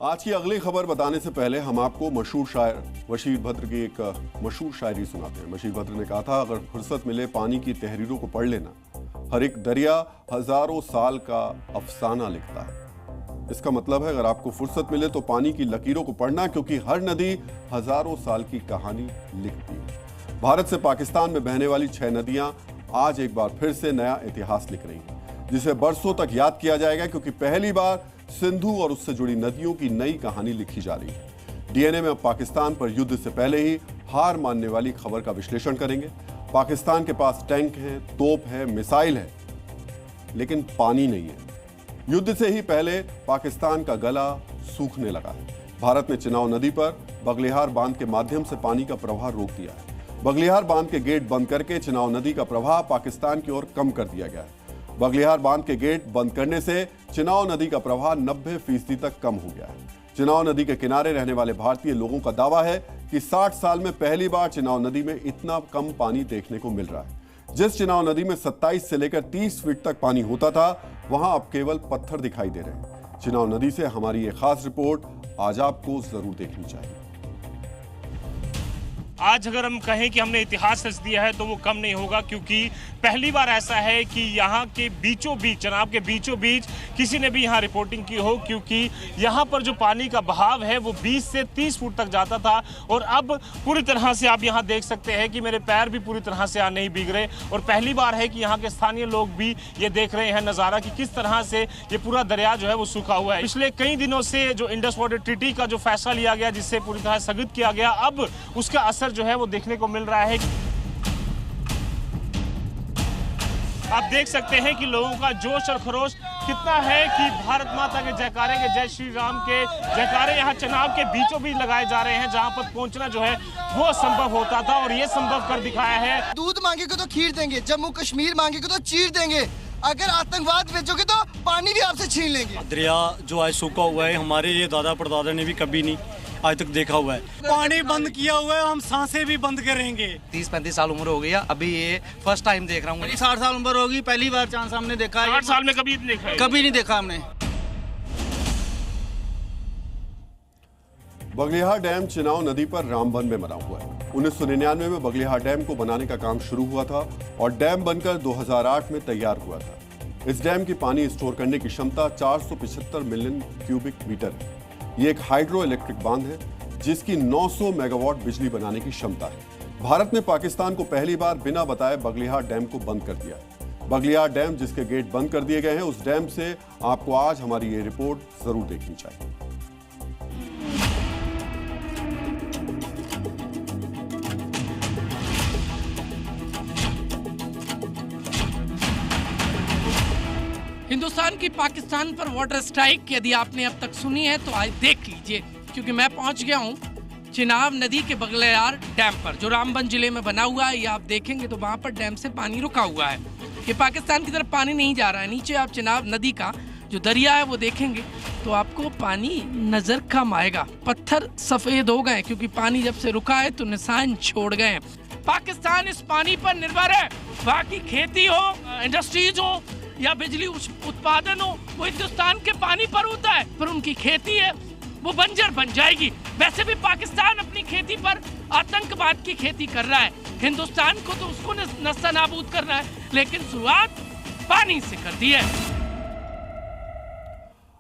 आज की अगली खबर बताने से पहले हम आपको मशहूर शायर बशीर बद्र की एक मशहूर शायरी सुनाते हैं। बशीर बद्र ने कहा था, अगर फुर्सत मिले पानी की तहरीरों को पढ़ लेना, हर एक दरिया हजारों साल का अफसाना लिखता है। इसका मतलब है, अगर आपको फुर्सत मिले तो पानी की लकीरों को पढ़ना, क्योंकि हर नदी हजारों साल की कहानी लिखती है। भारत से पाकिस्तान में बहने वाली 6 नदियां आज एक बार फिर से नया इतिहास लिख रही हैं, जिसे बरसों तक याद किया जाएगा, क्योंकि पहली बार सिंधु और उससे जुड़ी नदियों की नई कहानी लिखी जा रही है। डीएनए में अब पाकिस्तान पर युद्ध से पहले ही हार मानने वाली खबर का विश्लेषण करेंगे। पाकिस्तान के पास टैंक है, तोप है, मिसाइल है, लेकिन पानी नहीं है। युद्ध से ही पहले पाकिस्तान का गला सूखने लगा है। भारत ने चिनाव नदी पर बगलिहार बांध के माध्यम से पानी का प्रवाह रोक दिया है। बगलिहार बांध के गेट बंद करके चिनाव नदी का प्रवाह पाकिस्तान की ओर कम कर दिया गया है। बगलिहार बांध के गेट बंद करने से चिनाव नदी का प्रवाह 90% तक कम हो गया है। चिनाव नदी के किनारे रहने वाले भारतीय लोगों का दावा है कि 60 साल में पहली बार चिनाव नदी में इतना कम पानी देखने को मिल रहा है। जिस चिनाव नदी में 27 से लेकर 30 फीट तक पानी होता था, वहां अब केवल पत्थर दिखाई दे रहे हैं। चिनाव नदी से हमारी ये खास रिपोर्ट आज आपको जरूर देखनी चाहिए। आज अगर हम कहें कि हमने इतिहास रच दिया है तो वो कम नहीं होगा, क्योंकि पहली बार ऐसा है कि यहाँ के बीचों बीच, चनाब के बीचों बीच किसी ने भी यहाँ रिपोर्टिंग की हो, क्योंकि यहाँ पर जो पानी का बहाव है वो 20 से 30 फुट तक जाता था और अब पूरी तरह से आप यहाँ देख सकते हैं कि मेरे पैर भी पूरी तरह से यहाँ नहीं भीग रहे। और पहली बार है कि यहाँ के स्थानीय लोग भी ये देख रहे हैं नज़ारा कि किस तरह से ये पूरा दरिया जो है वो सूखा हुआ है। पिछले कई दिनों से जो इंडस वाटर ट्रीटी का जो फैसला लिया गया, जिससे पूरी तरह स्थगित किया गया, अब उसका असर जो है वो देखने को मिल रहा है। आप देख सकते हैं कि लोगों का जोश और खरोश कितना है कि भारत माता के जयकारे के, जय श्री राम के जयकारे यहाँ चनाब के बीचों बीच लगाए जा रहे हैं, जहां पर पहुंचना जो है वो संभव होता था और ये संभव कर दिखाया है। दूध मांगेगे तो खीर देंगे, जम्मू कश्मीर मांगेगे तो चीर देंगे, अगर आतंकवाद बेचोगे तो पानी भी आपसे छीन लेंगे। दरिया जो आज सूखा हुआ है, हमारे ये दादा परदादा ने भी कभी नहीं आज तक देखा हुआ है। पानी बंद किया हुआ है, हम सांसें भी बंद करेंगे। 30-35 साल उम्र हो गई है, अभी ये फर्स्ट टाइम देख रहा हूँ। 60 साल उम्र होगी, पहली बार चांस हमने देखा है। 8 साल में कभी नहीं देखा, कभी नहीं देखा हमने। बगलिहार डैम चिनाव नदी पर रामबन में बना हुआ है। 1999 में बगलिहार डैम को बनाने का काम शुरू हुआ था और डैम बनकर 2008 में तैयार हुआ था। इस डैम की पानी स्टोर करने की क्षमता 475 मिलियन क्यूबिक मीटर है। ये एक हाइड्रो इलेक्ट्रिक बांध है जिसकी 900 मेगावाट बिजली बनाने की क्षमता है। भारत ने पाकिस्तान को पहली बार बिना बताए बगलिहार डैम को बंद कर दिया। बगलिहार डैम जिसके गेट बंद कर दिए गए हैं, उस डैम से आपको आज हमारी ये रिपोर्ट जरूर देखनी चाहिए। हिंदुस्तान की पाकिस्तान पर वाटर स्ट्राइक यदि आपने अब तक सुनी है तो आज देख लीजिए, क्योंकि मैं पहुंच गया हूं चिनाब नदी के बगलिहार डैम पर, जो रामबन जिले में बना हुआ है। ये आप देखेंगे तो वहां पर डैम से पानी रुका हुआ है। ये पाकिस्तान की तरफ पानी नहीं जा रहा है। नीचे आप चिनाब नदी का जो दरिया है वो देखेंगे तो आपको पानी नजर कम आएगा। पत्थर सफेद हो गए क्योंकि पानी जब से रुका है तो निशान छोड़ गए हैं। पाकिस्तान इस पानी पर निर्भर है। बाकी खेती हो, इंडस्ट्रीज हो या बिजली उत्पादन हो, वो हिंदुस्तान के पानी पर होता है, पर उनकी खेती है वो बंजर बन जाएगी। वैसे भी पाकिस्तान अपनी खेती पर आतंकवाद की खेती कर रहा है। हिंदुस्तान को तो उसको नस्ता नाबूद करना है, लेकिन शुरुआत पानी से कर दी है।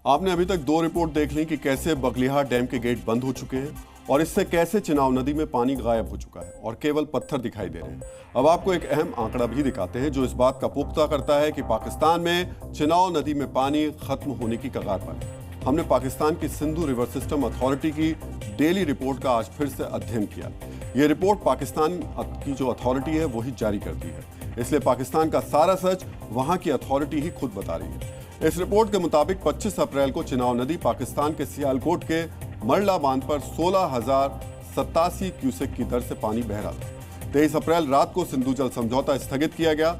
आपने अभी तक 2 रिपोर्ट देख ली कि कैसे बगलिहार डैम के गेट बंद हो चुके हैं और इससे कैसे चिनाव नदी में पानी गायब हो चुका है और केवल पत्थर दिखाई दे रहे हैं। अब आपको एक अहम आंकड़ा भी दिखाते हैं जो इस बात का पुख्ता करता है कि पाकिस्तान में चिनाव नदी में पानी खत्म होने की कगार पर है। हमने पाकिस्तान की सिंधु रिवर सिस्टम अथॉरिटी की डेली रिपोर्ट का आज फिर से अध्ययन किया। यह रिपोर्ट पाकिस्तान की जो अथॉरिटी है वही जारी करती है, इसलिए पाकिस्तान का सारा सच वहां की अथॉरिटी ही खुद बता रही है। इस रिपोर्ट के मुताबिक 25 अप्रैल को चिनाव नदी पाकिस्तान के सियालकोट के मरला बांध पर 16,087 क्यूसेक की दर से पानी बह रहा था। 23 अप्रैल रात को सिंधु जल समझौता स्थगित किया गया।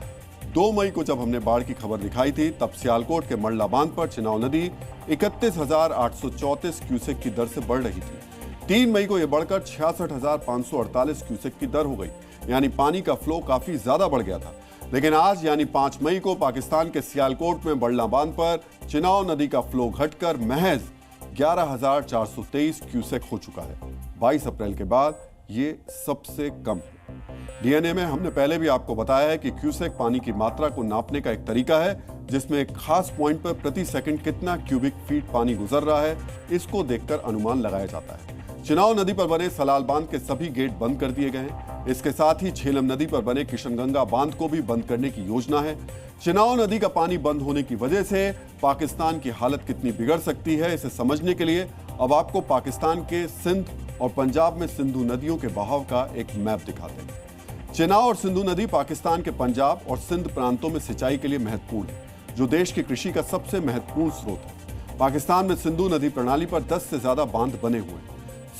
2 मई को जब हमने बाढ़ की खबर दिखाई थी, तब सियालकोट के मरला बांध पर चिनाव नदी 31,834 क्यूसेक की दर से बढ़ रही थी। 3 मई को यह बढ़कर 66,548 क्यूसेक की दर हो गई, यानी पानी का फ्लो काफी ज्यादा बढ़ गया था। लेकिन आज यानी 5 मई को पाकिस्तान के सियालकोट में बड़ला बांध पर चिनाव नदी का फ्लो घटकर महज 11,423 क्यूसेक हो चुका है। 22 अप्रैल के बाद ये सबसे कम है। डीएनए में हमने पहले भी आपको बताया है कि क्यूसेक पानी की मात्रा को नापने का एक तरीका है, जिसमें एक खास पॉइंट पर प्रति सेकंड कितना क्यूबिक फीट पानी गुजर रहा है, इसको देखकर अनुमान लगाया जाता है। चिनाव नदी पर बने सलाल बांध के सभी गेट बंद कर दिए गए हैं। इसके साथ ही झेलम नदी पर बने किशनगंगा बांध को भी बंद करने की योजना है। चिनाव नदी का पानी बंद होने की वजह से पाकिस्तान की हालत कितनी बिगड़ सकती है, इसे समझने के लिए अब आपको पाकिस्तान के सिंध और पंजाब में सिंधु नदियों के बहाव का एक मैप दिखाते हैं। चिनाव और सिंधु नदी पाकिस्तान के पंजाब और सिंध प्रांतों में सिंचाई के लिए महत्वपूर्ण है, जो देश की कृषि का सबसे महत्वपूर्ण स्रोत है। पाकिस्तान में सिंधु नदी प्रणाली पर 10 से ज्यादा बांध बने हुए हैं।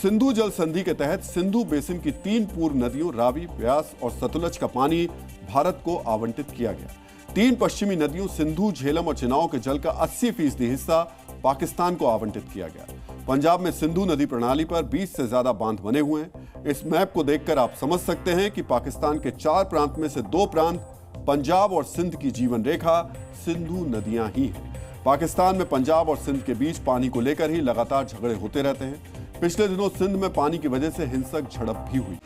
सिंधु जल संधि के तहत सिंधु बेसिन की 3 पूर्व नदियों रावी, ब्यास और सतलज का पानी भारत को आवंटित किया गया। 3 पश्चिमी नदियों सिंधु, झेलम और चिनाव के जल का 80% हिस्सा पाकिस्तान को आवंटित किया गया। पंजाब में सिंधु नदी प्रणाली पर 20 से ज्यादा बांध बने हुए हैं। इस मैप को देखकर आप समझ सकते हैं कि पाकिस्तान के 4 प्रांत में से 2 प्रांत पंजाब और सिंध की जीवन रेखा सिंधु नदियां ही हैं। पाकिस्तान में पंजाब और सिंध के बीच पानी को लेकर ही लगातार झगड़े होते रहते हैं। पिछले दिनों सिंध में पानी की वजह से हिंसक झड़प भी हुई।